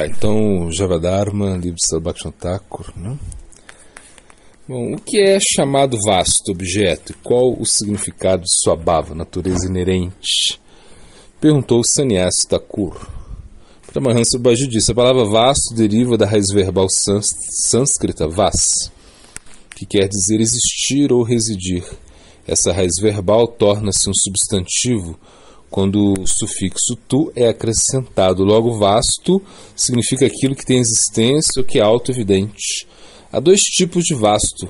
Então, Javadharma, livro de Sarabhakshana Thakur, né? Bom, o que é chamado vasto objeto e qual o significado de sua bhava, natureza inerente? Perguntou o Sannyasi Thakur. Paramahansa Baji disse: a palavra vasto deriva da raiz verbal sânscrita vas, que quer dizer existir ou residir. Essa raiz verbal torna-se um substantivo quando o sufixo tu é acrescentado. Logo, vasto significa aquilo que tem existência ou que é auto-evidente. Há dois tipos de vasto,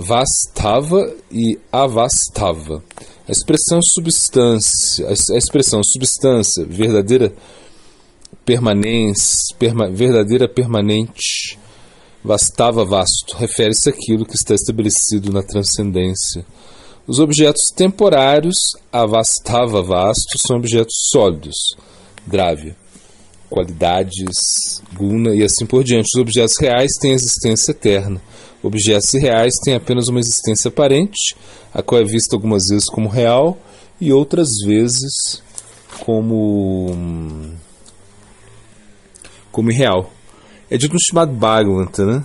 vastava e avastava. A expressão substância, verdadeira permanente, vastava vasto, refere-se àquilo que está estabelecido na transcendência. Os objetos temporários, avastava vasto, são objetos sólidos, dravya, qualidades, guna e assim por diante. Os objetos reais têm existência eterna. Objetos irreais têm apenas uma existência aparente, a qual é vista algumas vezes como real e outras vezes como irreal. É dito no Srimad Bhagavatam, né?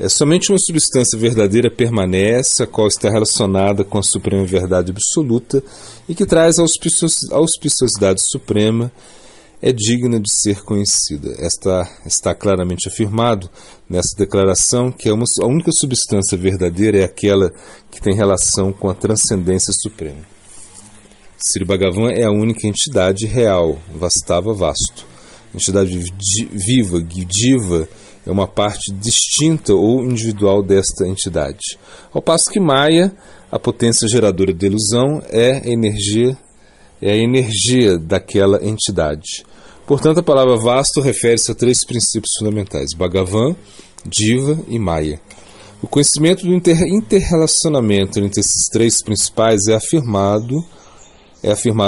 Somente uma substância verdadeira permanece, a qual está relacionada com a suprema verdade absoluta e que traz a auspiciosidade suprema, é digna de ser conhecida. Está claramente afirmado nessa declaração que a única substância verdadeira é aquela que tem relação com a transcendência suprema. Sri Bhagavan é a única entidade real, vastava vasto. Entidade viva, Jiva, é uma parte distinta ou individual desta entidade. Ao passo que Maya, a potência geradora da ilusão, é a energia daquela entidade. Portanto, a palavra vasto refere-se a três princípios fundamentais: Bhagavan, Jiva e Maya. O conhecimento do interrelacionamento entre esses três principais é afirmado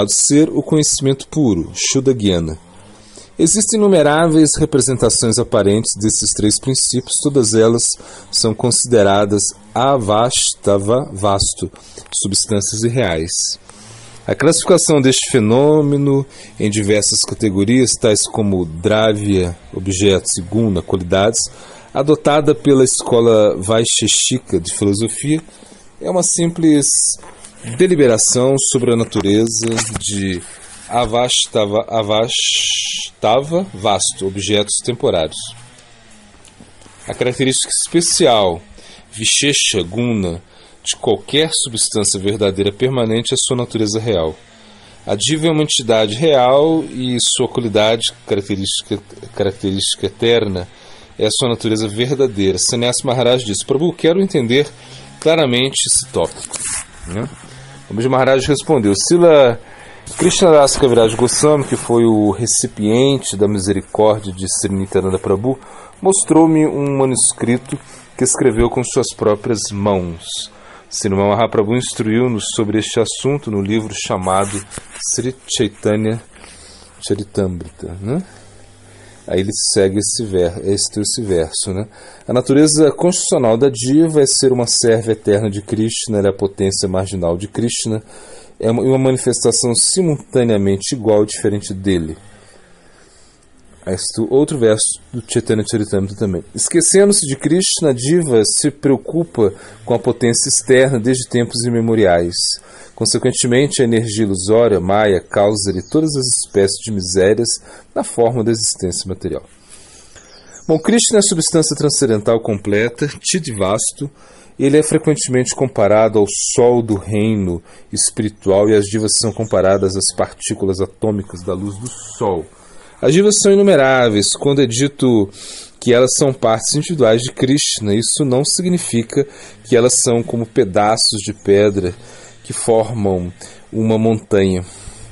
ser o conhecimento puro, Shuddha Gyana. Existem inumeráveis representações aparentes desses três princípios, todas elas são consideradas avastava vasto, substâncias irreais. A classificação deste fenômeno em diversas categorias, tais como dravya, objetos, e guna, qualidades, adotada pela escola Vaisheshika de filosofia, é uma simples deliberação sobre a natureza de avastava vasto, objetos temporários. A característica especial, Vishesha Guna, de qualquer substância verdadeira permanente é sua natureza real. A Jiva é uma entidade real e sua qualidade, característica eterna, é a sua natureza verdadeira. Sannyasi Maharaj diz: Prabhu, quero entender claramente esse tópico. O Maharaj respondeu: Sila Krishnadas Kaviraj Goswami, que foi o recipiente da misericórdia de Sri Nityananda Prabhu, mostrou-me um manuscrito que escreveu com suas próprias mãos. Sri Mahaprabhu instruiu-nos sobre este assunto no livro chamado Sri Chaitanya Charitamrita. Aí ele segue esse verso. A natureza constitucional da Jiva é ser uma serva eterna de Krishna, ela é a potência marginal de Krishna, é uma manifestação simultaneamente igual e diferente dele. Outro verso do Chaitanya Charitamrita também. Esquecendo-se de Krishna, a Jiva se preocupa com a potência externa desde tempos imemoriais. Consequentemente, a energia ilusória, Maya, causa-lhe todas as espécies de misérias na forma da existência material. Bom, Krishna é a substância transcendental completa, Chidvastu. Ele é frequentemente comparado ao sol do reino espiritual e as Jivas são comparadas às partículas atômicas da luz do sol. As Jivas são inumeráveis. Quando é dito que elas são partes individuais de Krishna, isso não significa que elas são como pedaços de pedra que formam uma montanha.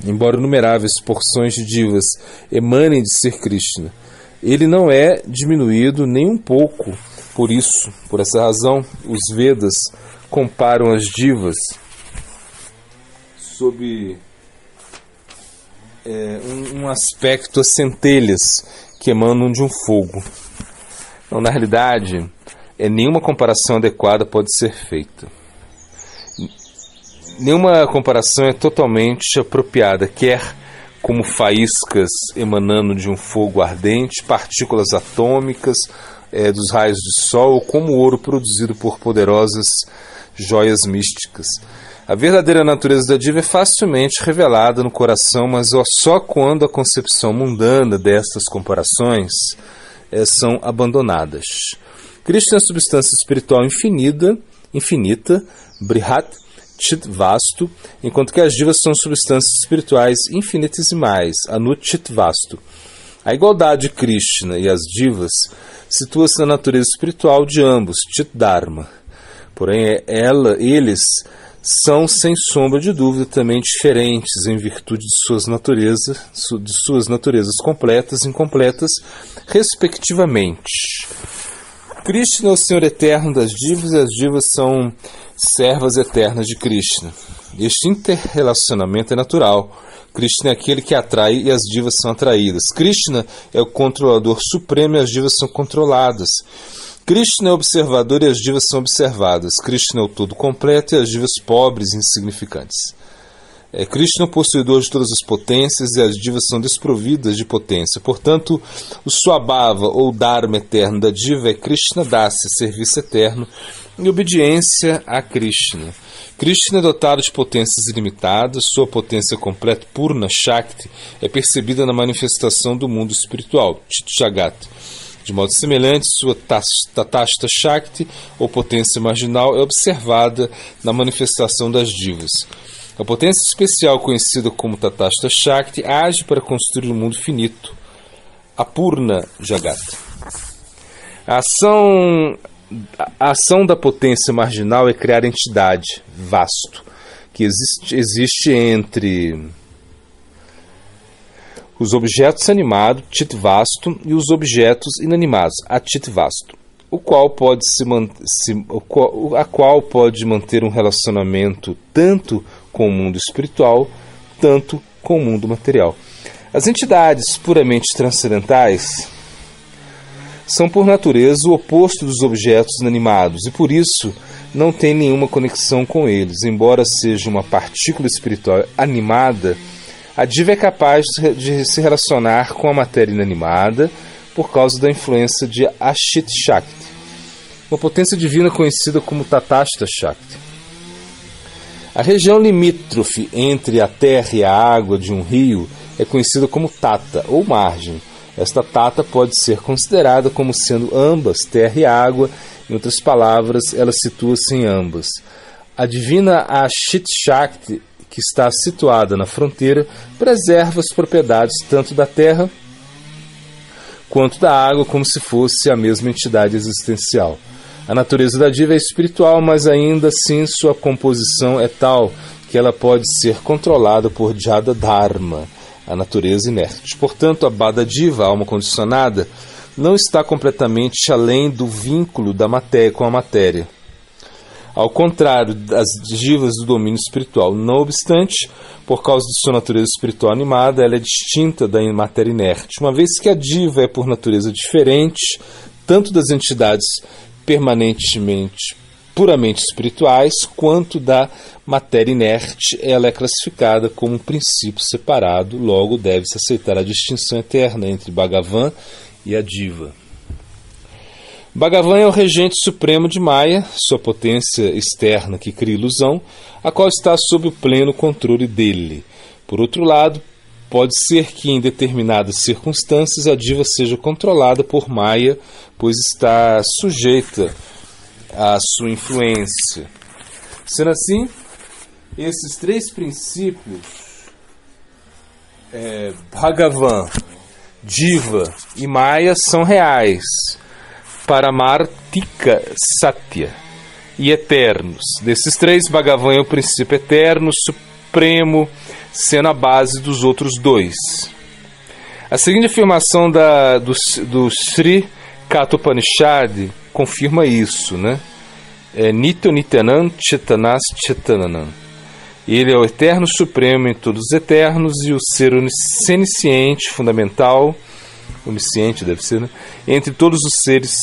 Embora inumeráveis porções de Jivas emanem de ser Krishna, ele não é diminuído nem um pouco. Por essa razão, os Vedas comparam as Jivas sob um aspecto a centelhas que emanam de um fogo. Então, na realidade, nenhuma comparação adequada pode ser feita. Nenhuma comparação é totalmente apropriada, quer como faíscas emanando de um fogo ardente, partículas atômicas dos raios de sol, ou como ouro produzido por poderosas joias místicas. A verdadeira natureza da diva é facilmente revelada no coração, mas só quando a concepção mundana destas comparações são abandonadas. Krishna é a substância espiritual infinita, Brihat Chit Vastu, enquanto que as divas são substâncias espirituais infinitesimais, Anut Chit Vastu. A igualdade de Krishna e as divas situa-se na natureza espiritual de ambos, Chit Dharma. Porém, eles são, sem sombra de dúvida, também diferentes em virtude de suas naturezas completas e incompletas, respectivamente. Krishna é o Senhor eterno das divas e as divas são servas eternas de Krishna. Este interrelacionamento é natural. Krishna é aquele que atrai e as divas são atraídas. Krishna é o controlador supremo e as divas são controladas. Krishna é o observador e as divas são observadas. Krishna é o todo completo e as divas pobres e insignificantes. Krishna é o possuidor de todas as potências e as divas são desprovidas de potência. Portanto, o Swabhava ou Dharma eterno da diva é Krishna Dasi, serviço eterno e obediência a Krishna. Krishna é dotado de potências ilimitadas, sua potência completa, Purna Shakti, é percebida na manifestação do mundo espiritual, Chit Jagat. De modo semelhante, sua Tatashta Shakti, ou potência marginal, é observada na manifestação das divas. A potência especial, conhecida como Tatashta Shakti, age para construir um mundo finito, Apurna Jagat. A ação da potência marginal é criar entidade, vasto, que existe entre os objetos animados, Chit Vastu, e os objetos inanimados, Achit Vastu, a qual pode manter um relacionamento tanto com o mundo espiritual, tanto com o mundo material. As entidades puramente transcendentais são por natureza o oposto dos objetos inanimados e por isso não tem nenhuma conexão com eles. Embora seja uma partícula espiritual animada, a diva é capaz de se relacionar com a matéria inanimada por causa da influência de Ashit Shakti, uma potência divina conhecida como Tatashta Shakti. A região limítrofe entre a terra e a água de um rio é conhecida como Tata, ou margem. Esta Tata pode ser considerada como sendo ambas, terra e água. Em outras palavras, ela situa-se em ambas. A divina Ashit Shakti, que está situada na fronteira, preserva as propriedades tanto da terra quanto da água, como se fosse a mesma entidade existencial. A natureza da diva é espiritual, mas ainda assim sua composição é tal que ela pode ser controlada por Jada Dharma, a natureza inerte. Portanto, a Bada Diva, a alma condicionada, não está completamente além do vínculo da matéria com a matéria. Ao contrário das divas do domínio espiritual. Não obstante, por causa de sua natureza espiritual animada, ela é distinta da matéria inerte, uma vez que a diva é por natureza diferente, tanto das entidades permanentemente puramente espirituais, quanto da matéria inerte. Ela é classificada como um princípio separado, logo deve-se aceitar a distinção eterna entre Bhagavan e a diva. Bhagavan é o regente supremo de Maya, sua potência externa que cria ilusão, a qual está sob o pleno controle dele. Por outro lado, pode ser que em determinadas circunstâncias a diva seja controlada por Maya, pois está sujeita à sua influência. Sendo assim, esses três princípios, Bhagavan, Diva e Maya, são reais, Paramartika Satya, e eternos. Desses três, Bhagavan é o princípio eterno, supremo, sendo a base dos outros dois. A seguinte afirmação do Sri Kathopanishad confirma isso, né? Nitya Nityanam Chetanas Chetananam. Ele é o eterno supremo em todos os eternos e o ser senisciente fundamental, onisciente deve ser, né? Entre todos os seres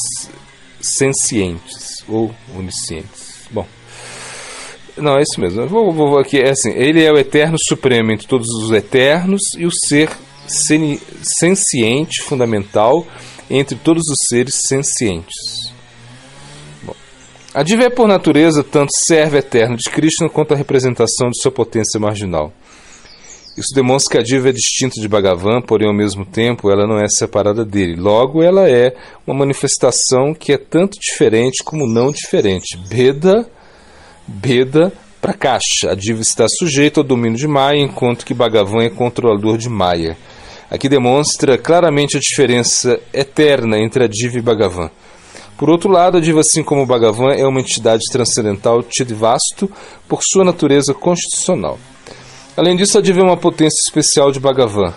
sencientes ou oniscientes. Bom, Não, é isso mesmo. Vou aqui. É assim, ele é o eterno supremo entre todos os eternos e o ser senciente fundamental entre todos os seres sencientes. Bom, a diva é por natureza tanto servo eterno de Krishna quanto a representação de sua potência marginal. Isso demonstra que a diva é distinta de Bhagavan, porém ao mesmo tempo ela não é separada dele. Logo, ela é uma manifestação que é tanto diferente como não diferente. Beda Prakasha. A diva está sujeita ao domínio de Maya, enquanto que Bhagavan é controlador de Maya. Aqui demonstra claramente a diferença eterna entre a diva e Bhagavan. Por outro lado, a diva, assim como o Bhagavan, é uma entidade transcendental Chidvastu por sua natureza constitucional. Além disso, a diva é uma potência especial de Bhagavan.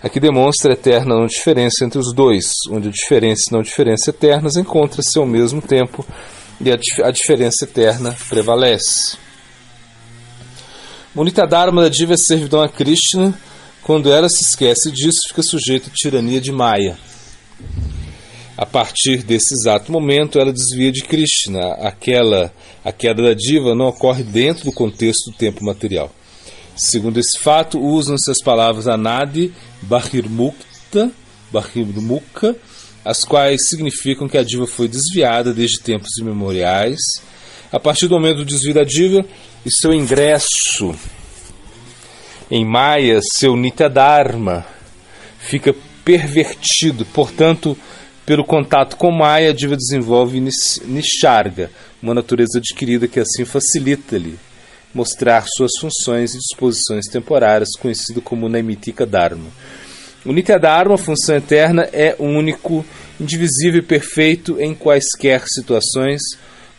Aqui demonstra a eterna não diferença entre os dois, onde a diferença e não diferença eternas encontram-se ao mesmo tempo e a diferença eterna prevalece. Munita Dharma da diva é servidão a Krishna. Quando ela se esquece disso, fica sujeita à tirania de Maya. A partir desse exato momento, ela desvia de Krishna. A queda da diva não ocorre dentro do contexto do tempo material. Segundo esse fato, usam-se as palavras Anadi, Bahirmukha, as quais significam que a diva foi desviada desde tempos imemoriais. A partir do momento do desvio da diva e seu ingresso em Maya, seu Nitya Dharma fica pervertido. Portanto, pelo contato com Maya, a diva desenvolve Nisharga, uma natureza adquirida que assim facilita-lhe mostrar suas funções e disposições temporárias, conhecido como Naimittika Dharma. O Nitya Dharma, função eterna, é único, indivisível e perfeito em quaisquer situações,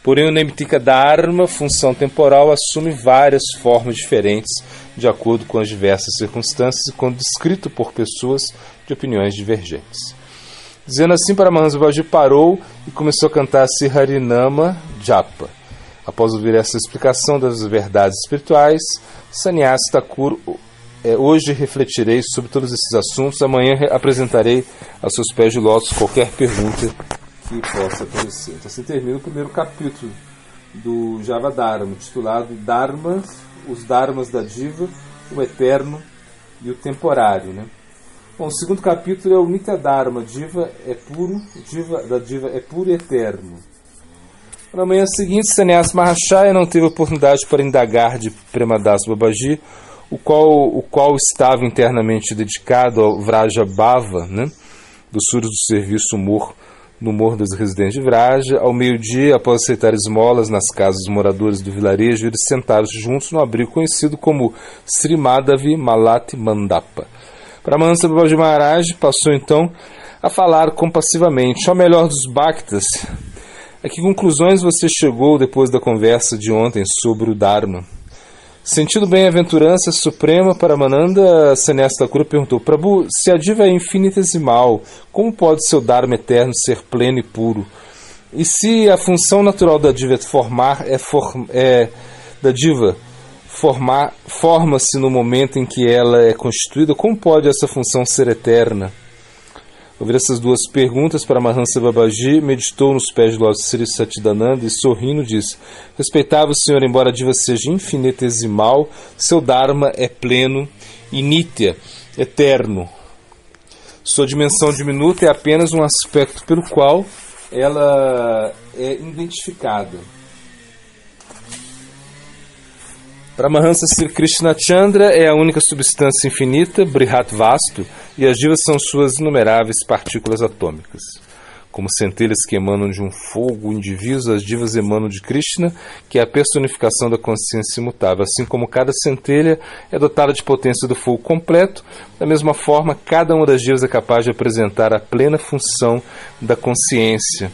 porém o Naimittika Dharma, função temporal, assume várias formas diferentes de acordo com as diversas circunstâncias e quando descrito por pessoas de opiniões divergentes. Dizendo assim, Paramahansa Babaji parou e começou a cantar-se Harinama Japa. Após ouvir essa explicação das verdades espirituais, Sannyasi Thakur, hoje refletirei sobre todos esses assuntos, amanhã apresentarei aos seus pés de lótus qualquer pergunta que possa aparecer. Então assim termina o primeiro capítulo do Javadharma, titulado Dharmas, os Dharmas da Diva, o Eterno e o Temporário. Né? Bom, o segundo capítulo é o Nitya Dharma, Diva da Diva é puro e eterno. Na manhã seguinte, Sannyasi Mahashaya não teve oportunidade para indagar de Premadas Babaji, o qual estava internamente dedicado ao Vrajabhava, né, dos surdos do serviço no morro das residências de Vraja. Ao meio-dia, após aceitar esmolas nas casas dos moradores do vilarejo, eles sentaram-se juntos no abrigo conhecido como Srimadavi Malati Mandapa. Paramahansa Babaji Maharaj passou então a falar compassivamente: ao melhor dos Bhaktas, a que conclusões você chegou depois da conversa de ontem sobre o Dharma? Sentindo bem-aventurança suprema, Paramananda, Sannyasi Thakur perguntou: Prabhu, se a diva é infinitesimal, como pode seu Dharma eterno ser pleno e puro? E se a função natural da diva forma-se no momento em que ela é constituída, como pode essa função ser eterna? Ouvir essas duas perguntas, Paramahansa Babaji meditou nos pés de Lord Sri Satchidananda e, sorrindo, disse: respeitável senhor, embora a diva seja infinitesimal, seu Dharma é pleno e nitya, eterno. Sua dimensão diminuta é apenas um aspecto pelo qual ela é identificada. Paramahansa Sri Krishna Chandra é a única substância infinita, Brihat Vastu, e as divas são suas inumeráveis partículas atômicas. Como centelhas que emanam de um fogo indiviso, as divas emanam de Krishna, que é a personificação da consciência imutável. Assim como cada centelha é dotada de potência do fogo completo, da mesma forma, cada uma das divas é capaz de apresentar a plena função da consciência.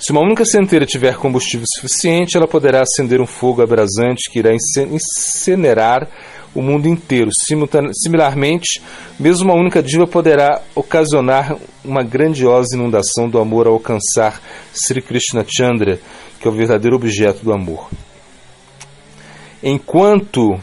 Se uma única centelha tiver combustível suficiente, ela poderá acender um fogo abrasante que irá incinerar o mundo inteiro. Similarmente, mesmo uma única diva poderá ocasionar uma grandiosa inundação do amor ao alcançar Sri Krishna Chandra, que é o verdadeiro objeto do amor. Enquanto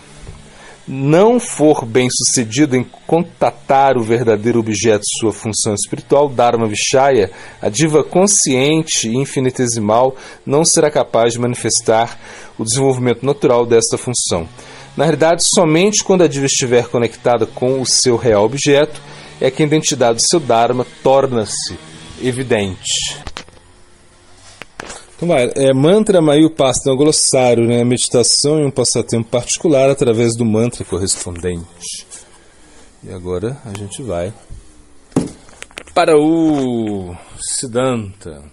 não for bem sucedido em contatar o verdadeiro objeto de sua função espiritual, Dharma Vishaya, a diva consciente e infinitesimal não será capaz de manifestar o desenvolvimento natural desta função. Na realidade, somente quando a diva estiver conectada com o seu real objeto é que a identidade do seu Dharma torna-se evidente. Então vai, mantra Mayupasana, o glossário, né? Meditação em um passatempo particular através do mantra correspondente. E agora a gente vai para o Siddhanta.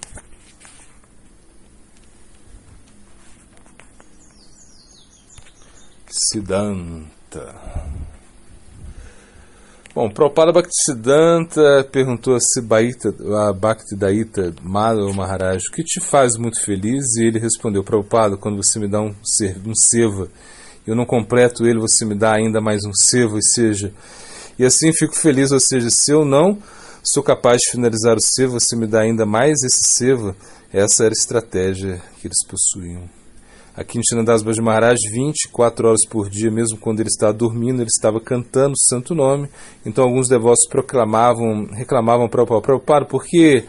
Bom, Prabhupada Bhaktisiddhanta perguntou a Bhaktidaita Madhava Maharaj, o que te faz muito feliz? E ele respondeu: Prabhupada, quando você me dá um seva, eu não completo ele, você me dá ainda mais um seva, e assim fico feliz, ou seja, se eu não sou capaz de finalizar o seva, você me dá ainda mais esse seva. Essa era a estratégia que eles possuíam. Aqui em Nityananda Das Maharaj, 24 horas por dia, mesmo quando ele estava dormindo, ele estava cantando o santo nome. Então alguns devotos reclamavam para o Prabhupada, por que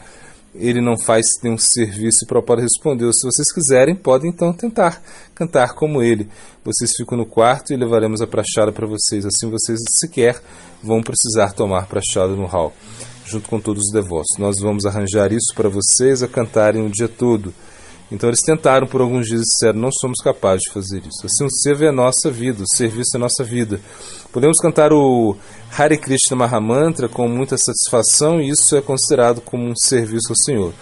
ele não faz nenhum serviço? E o Prabhupada respondeu: se vocês quiserem, podem então tentar cantar como ele. Vocês ficam no quarto e levaremos a prachada para vocês. Assim vocês sequer vão precisar tomar prachada no hall, junto com todos os devotos. Nós vamos arranjar isso para vocês a cantarem o dia todo. Então eles tentaram por alguns dias e disseram: não somos capazes de fazer isso. Assim o seva é a nossa vida, o serviço é a nossa vida. Podemos cantar o Hare Krishna Mahamantra com muita satisfação e isso é considerado como um serviço ao Senhor.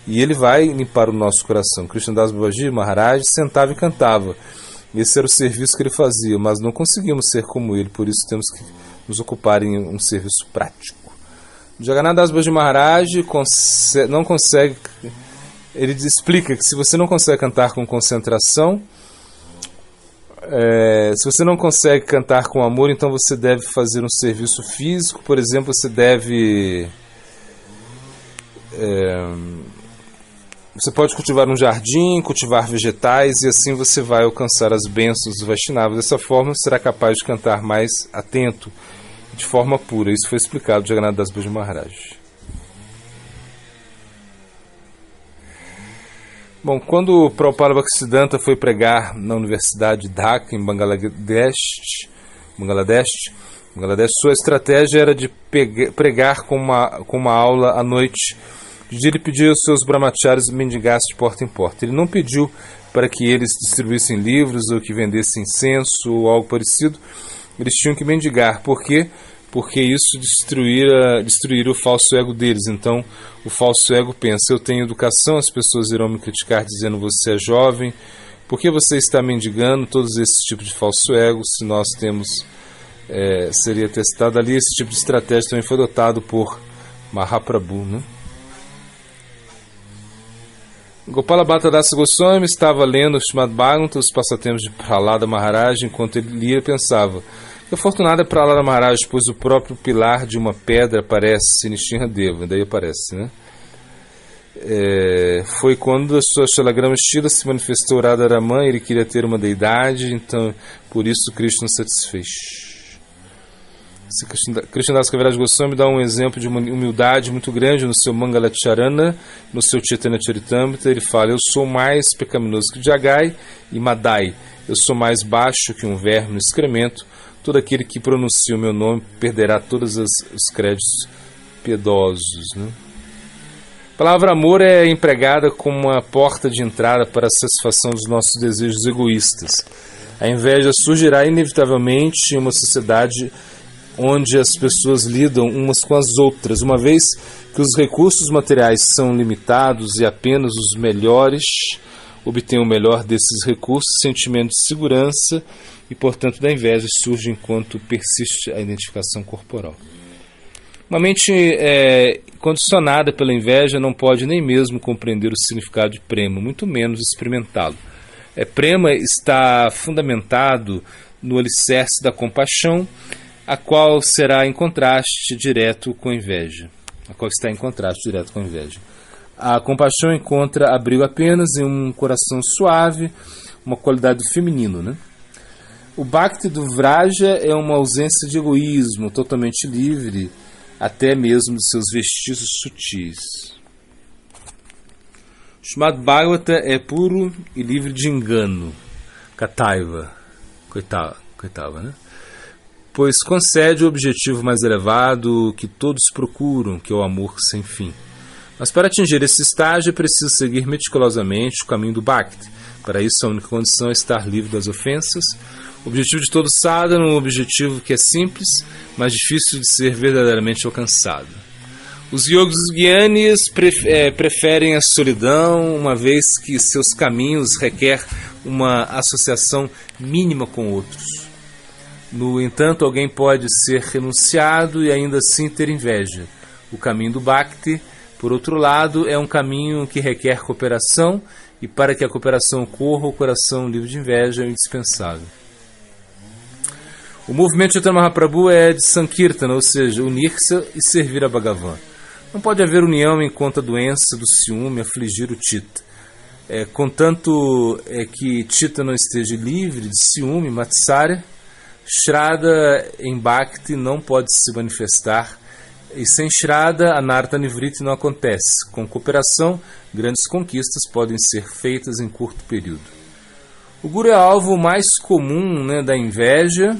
E ele vai limpar o nosso coração. Krishnadas Babaji Maharaj sentava e cantava. Esse era o serviço que ele fazia, mas não conseguimos ser como ele, por isso temos que nos ocupar em um serviço prático. Jagannath Das Babaji Maharaj não consegue... Ele explica que se você não consegue cantar com concentração, se você não consegue cantar com amor, então você deve fazer um serviço físico. Por exemplo, você deve... você pode cultivar um jardim, cultivar vegetais, e assim você vai alcançar as bênçãos dos Vaishnavas. Dessa forma, você será capaz de cantar mais atento, de forma pura. Isso foi explicado por Jagannath Das Babaji Maharaj. Bom, quando o Prabhupada Bhaktisiddhanta foi pregar na Universidade de Dhaka, em Bangladesh, sua estratégia era de pregar com uma aula à noite. Ele pediu aos seus brahmacharis mendigassem de porta em porta. Ele não pediu para que eles distribuíssem livros ou que vendessem incenso ou algo parecido. Eles tinham que mendigar. Por quê? Porque isso destruiria o falso ego deles. Então, o falso ego pensa: eu tenho educação, as pessoas irão me criticar dizendo você é jovem, por que você está mendigando? Todos esses tipos de falso ego, se nós temos, seria testado ali. Esse tipo de estratégia também foi adotado por Mahaprabhu, né? Gopala Bhatta Dasa Goswami estava lendo o Srimad Bhagavatam, os passatempos de Prahlada Maharaj. Enquanto ele lia, pensava: que afortunado é Prahlada Maharaj, pois o próprio pilar de uma pedra aparece em Nrsimhadeva. Daí aparece, né? Foi quando a sua Shalagrama Shila se manifestou Radharaman. Ele queria ter uma deidade, então por isso Krishna satisfez. Krishnadas Kaviraj Goswami dá um exemplo de uma humildade muito grande no seu Mangalacharana, no seu Chaitanya Charitamrita. Ele fala: eu sou mais pecaminoso que Jagai e Madai, eu sou mais baixo que um verme no excremento. Todo aquele que pronuncia o meu nome perderá todos os créditos piedosos, né? A palavra amor é empregada como uma porta de entrada para a satisfação dos nossos desejos egoístas. A inveja surgirá inevitavelmente em uma sociedade onde as pessoas lidam umas com as outras, uma vez que os recursos materiais são limitados e apenas os melhores obtêm o melhor desses recursos. Sentimento de segurança e, portanto, da inveja surge enquanto persiste a identificação corporal. Uma mente condicionada pela inveja não pode nem mesmo compreender o significado de prema, muito menos experimentá-lo. Prema está fundamentado no alicerce da compaixão, a qual será em contraste direto com a inveja. A compaixão encontra abrigo apenas em um coração suave, uma qualidade do feminino, né? O Bhakti do Vraja é uma ausência de egoísmo, totalmente livre, até mesmo de seus vestígios sutis. O Srimad Bhagavata é puro e livre de engano, Kataiva, coitava, né? Pois concede o objetivo mais elevado que todos procuram, que é o amor sem fim. Mas para atingir esse estágio é preciso seguir meticulosamente o caminho do Bhakti. Para isso a única condição é estar livre das ofensas. O objetivo de todo sadhana é um objetivo que é simples, mas difícil de ser verdadeiramente alcançado. Os yogis gyanis preferem a solidão, uma vez que seus caminhos requerem uma associação mínima com outros. No entanto, alguém pode ser renunciado e ainda assim ter inveja. O caminho do Bhakti, por outro lado, é um caminho que requer cooperação, e para que a cooperação ocorra, o coração livre de inveja é indispensável. O movimento de Chaitanya Mahaprabhu é de Sankirtana, ou seja, unir-se e servir a Bhagavan. Não pode haver união enquanto a doença do ciúme afligir o Chitta. Contanto que Chitta não esteja livre de ciúme, Matsarya, Shraddha em Bhakti não pode se manifestar, e sem Shraddha, Anartha Nivriti não acontece. Com cooperação, grandes conquistas podem ser feitas em curto período. O Guru é alvo mais comum, da inveja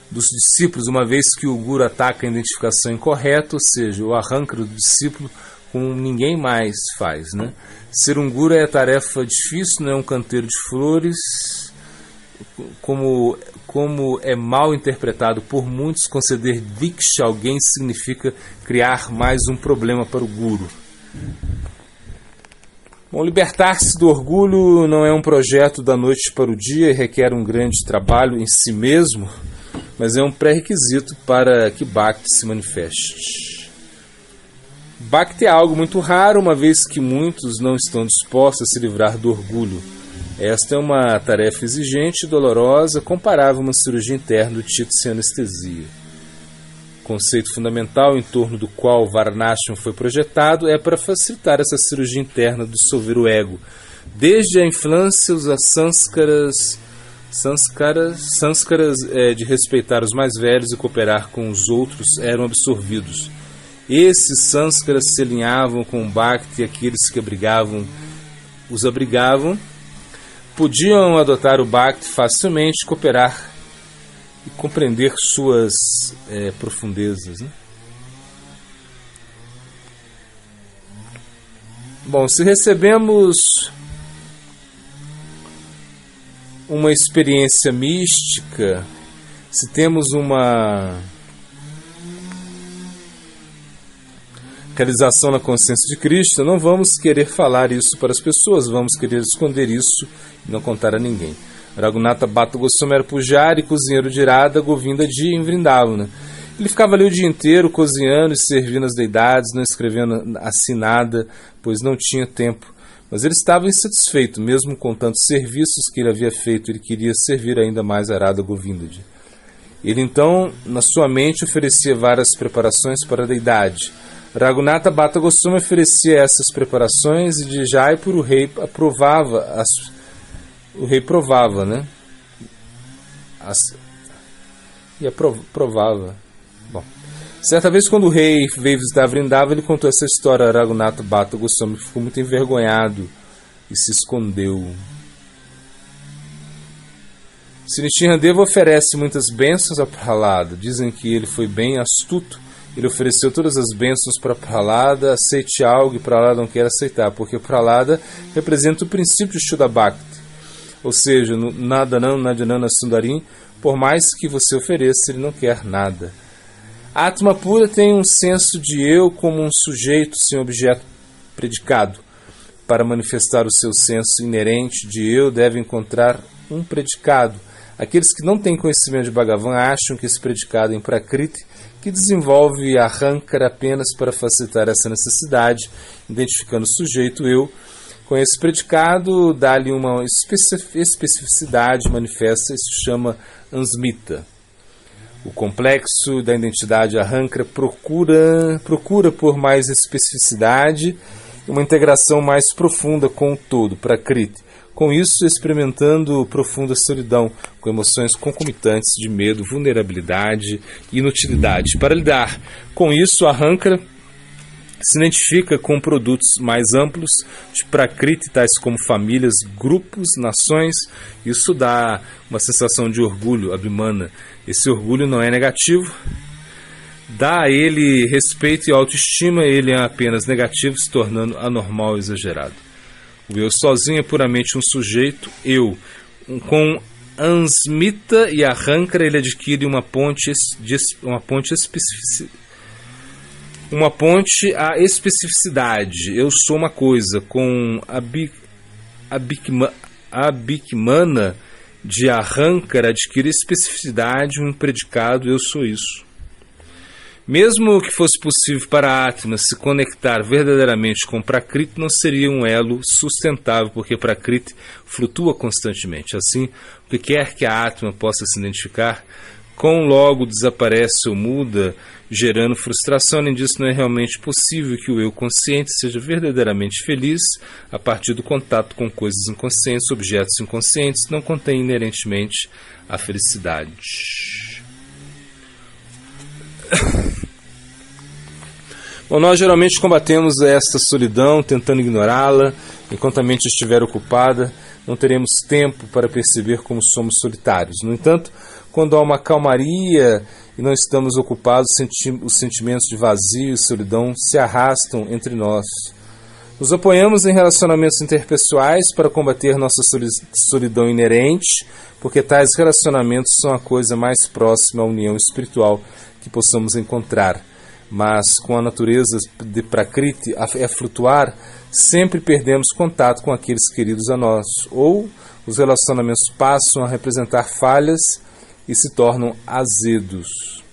dos discípulos, uma vez que o Guru ataca a identificação incorreta, ou seja, o ahankara do discípulo, como ninguém mais faz. Ser um Guru é tarefa difícil, não é um canteiro de flores. Como é mal interpretado por muitos, conceder Diksha a alguém significa criar mais um problema para o Guru. Bom, libertar-se do orgulho não é um projeto da noite para o dia e requer um grande trabalho em si mesmo, mas é um pré-requisito para que Bhakti se manifeste. Bhakti é algo muito raro, uma vez que muitos não estão dispostos a se livrar do orgulho. Esta é uma tarefa exigente e dolorosa, comparável a uma cirurgia interna do tipo sem anestesia. O conceito fundamental em torno do qual Varanashram foi projetado é para facilitar essa cirurgia interna, dissolver o ego. Desde a infância, os sânskaras de respeitar os mais velhos e cooperar com os outros eram absorvidos. Esses sânskaras se alinhavam com o Bhakti e aqueles que os abrigavam podiam adotar o Bhakti facilmente, cooperar e compreender suas profundezas. Bom, se recebemos uma experiência mística, se temos uma realização na consciência de Krishna, não vamos querer falar isso para as pessoas, vamos querer esconder isso e não contar a ninguém. Raghunatha Bhatta Goswami era pujari e cozinheiro de Radha Govinda Ji em Vrindavana. Ele ficava ali o dia inteiro cozinhando e servindo as deidades, não escrevendo assim nada, pois não tinha tempo. Mas ele estava insatisfeito, mesmo com tantos serviços que ele havia feito, ele queria servir ainda mais a Radha Govinda Ji. Ele então, na sua mente, oferecia várias preparações para a deidade. Raghunatha Bhatta Goswami oferecia essas preparações e de Jaipur o rei provava, aprovava. Bom, certa vez quando o rei veio visitar Vrindavana, ele contou essa história a Raghunatha Bhatta Goswami, ficou muito envergonhado e se escondeu. Sri Nrsimhadeva oferece muitas bênçãos a Prahlada. Dizem que ele foi bem astuto. Ele ofereceu todas as bênçãos para Prahlada, aceite algo e Prahlada não quer aceitar, porque Prahlada representa o princípio de Shuddha Bhakti, ou seja, no Nadanam Nadyanana Sundarim, por mais que você ofereça, ele não quer nada. A Atma pura tem um senso de eu como um sujeito sem objeto predicado. Para manifestar o seu senso inerente de eu, deve encontrar um predicado. Aqueles que não têm conhecimento de Bhagavan acham que esse predicado em Prakriti, que desenvolve a Ahankara apenas para facilitar essa necessidade, identificando o sujeito eu, com esse predicado dá-lhe uma especificidade manifesta e se chama Ansmita. O complexo da identidade Ahankara procura por mais especificidade e uma integração mais profunda com o todo, Prakriti. Com isso, experimentando profunda solidão, com emoções concomitantes de medo, vulnerabilidade e inutilidade. Para lidar com isso, Ahankara se identifica com produtos mais amplos de Prakriti, tais como famílias, grupos, nações. Isso dá uma sensação de orgulho, Abhimana. Esse orgulho não é negativo. Dá a ele respeito e autoestima, ele é apenas negativo, se tornando anormal e exagerado. O eu sozinho é puramente um sujeito, eu. Com Ansmita e Ahankara, ele adquire uma ponte à especificidade. Eu sou uma coisa. Com Abhimana de Ahankara, adquire especificidade, um predicado, eu sou isso. Mesmo que fosse possível para a Atma se conectar verdadeiramente com Prakriti, não seria um elo sustentável, porque Prakriti flutua constantemente. Assim, o que quer que a Atma possa se identificar, com logo desaparece ou muda, gerando frustração. Além disso, não é realmente possível que o eu consciente seja verdadeiramente feliz a partir do contato com coisas inconscientes, objetos inconscientes, não contém inerentemente a felicidade. Bom, nós geralmente combatemos esta solidão tentando ignorá-la. Enquanto a mente estiver ocupada, não teremos tempo para perceber como somos solitários. No entanto, quando há uma calmaria e não estamos ocupados, os sentimentos de vazio e solidão se arrastam entre nós. Nos apoiamos em relacionamentos interpessoais para combater nossa solidão inerente, porque tais relacionamentos são a coisa mais próxima à união espiritual que possamos encontrar. Mas com a natureza de Prakriti a flutuar, sempre perdemos contato com aqueles queridos a nós, ou os relacionamentos passam a representar falhas e se tornam azedos.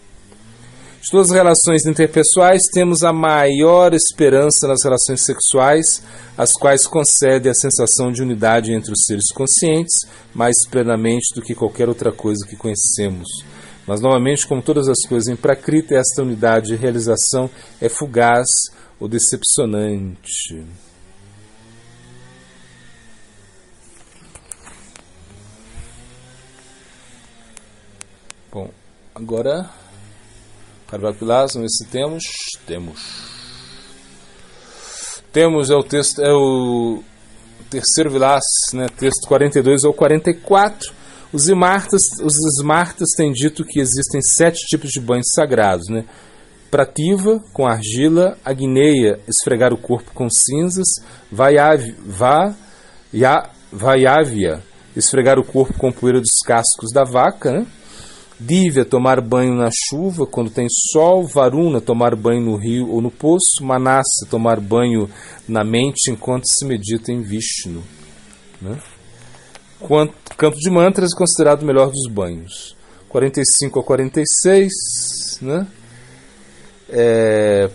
De todas as relações interpessoais, temos a maior esperança nas relações sexuais, as quais concedem a sensação de unidade entre os seres conscientes, mais plenamente do que qualquer outra coisa que conhecemos. Mas, novamente, como todas as coisas em Prakriti, esta unidade de realização é fugaz ou decepcionante. Bom, agora, Karvapilas, vamos ver se temos. Temos é o texto, é o terceiro Vilas, né, texto 42 ou 44. Os Smartas têm dito que existem 7 tipos de banhos sagrados, né? Prativa, com argila; Agneya, esfregar o corpo com cinzas; Vayavya, esfregar o corpo com poeira dos cascos da vaca, né? Divya, tomar banho na chuva quando tem sol; Varuna, tomar banho no rio ou no poço; Manasa, tomar banho na mente enquanto se medita em Vishnu, né? Canto de mantras é considerado o melhor dos banhos. 45 a 46, né?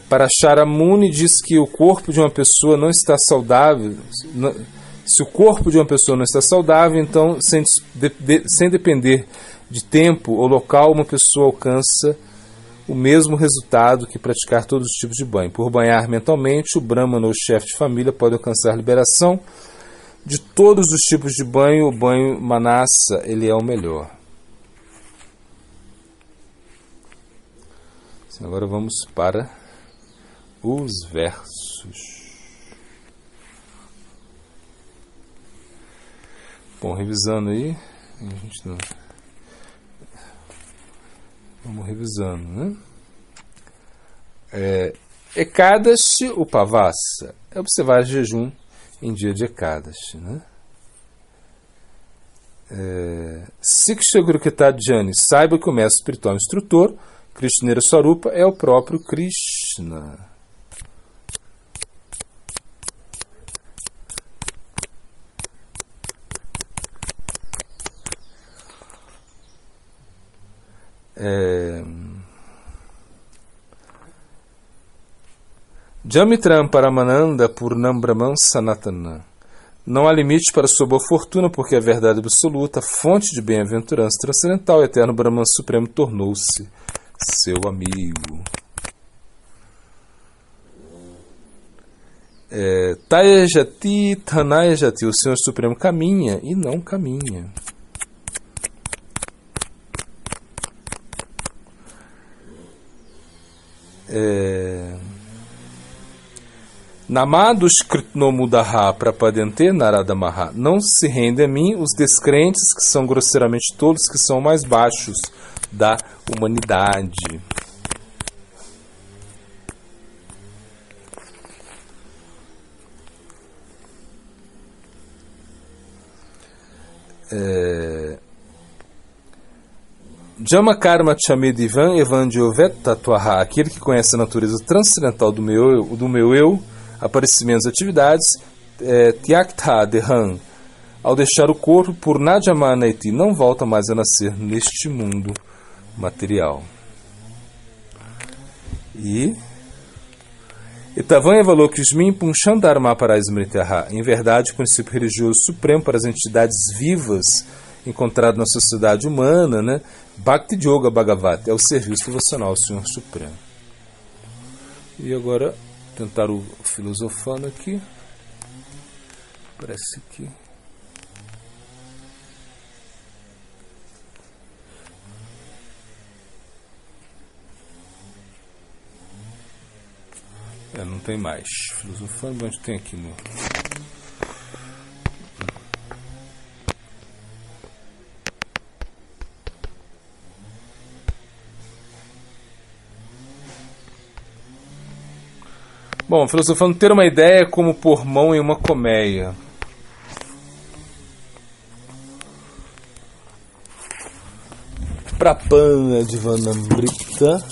Parasharamuni diz que o corpo de uma pessoa não está saudável. Se o corpo de uma pessoa não está saudável, então, sem depender de tempo ou local, uma pessoa alcança o mesmo resultado que praticar todos os tipos de banho. Por banhar mentalmente, o Brahmana ou chefe de família pode alcançar liberação. De todos os tipos de banho, o banho Manasa ele é o melhor. Agora vamos para os versos. Bom, revisando aí, vamos revisando, né? Ekadashi Upavasa é observar jejum em dia de Ekadashi, né? Siksha Gurukitadjani, saiba que o mestre espiritual instrutor, Krishnera Swarupa, é o próprio Krishna. Jamitram Paramananda Purnam Brahman Sanatana. Não há limite para sua boa fortuna, porque a verdade absoluta, fonte de bem-aventurança transcendental, o eterno Brahman Supremo, tornou-se seu amigo. Tayajati Tanayajati, o Senhor Supremo caminha e não caminha. Namados Kritnomudaha Prapadente Naradamaha. Não se rende a mim os descrentes que são grosseiramente tolos, que são mais baixos da humanidade. Jama Karma Chamedivan Evandiovet Tatuaha, aquele que conhece a natureza transcendental do meu eu, aparecimentos e atividades, Tyaktha Dehan, ao deixar o corpo por Najamanaiti, não volta mais a nascer neste mundo material. E Etavan Evalokishmin Punchandharma Paraismritaha, em verdade, o princípio religioso supremo para as entidades vivas encontrado na sociedade humana, né? Bhakti Yoga Bhagavata, é o serviço devocional ao Senhor Supremo. E agora, tentar o filosofando aqui. Parece que... não tem mais. Filosofando, onde tem aqui no... Bom, filosofando, ter uma ideia é como pôr mão em uma colmeia. Prapana Divanamrita,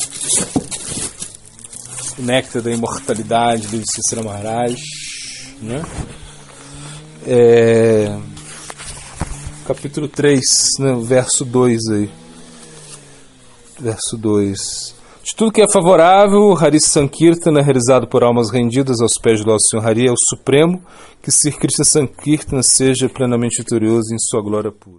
o néctar da imortalidade de Cícera Maharaj, né? Capítulo 3, né? Verso 2 aí. Verso 2. De tudo que é favorável, Hari Sankirtana, realizado por almas rendidas aos pés do Senhor Hari, é o Supremo, que Sri Krishna Sankirtana seja plenamente vitorioso em sua glória pura.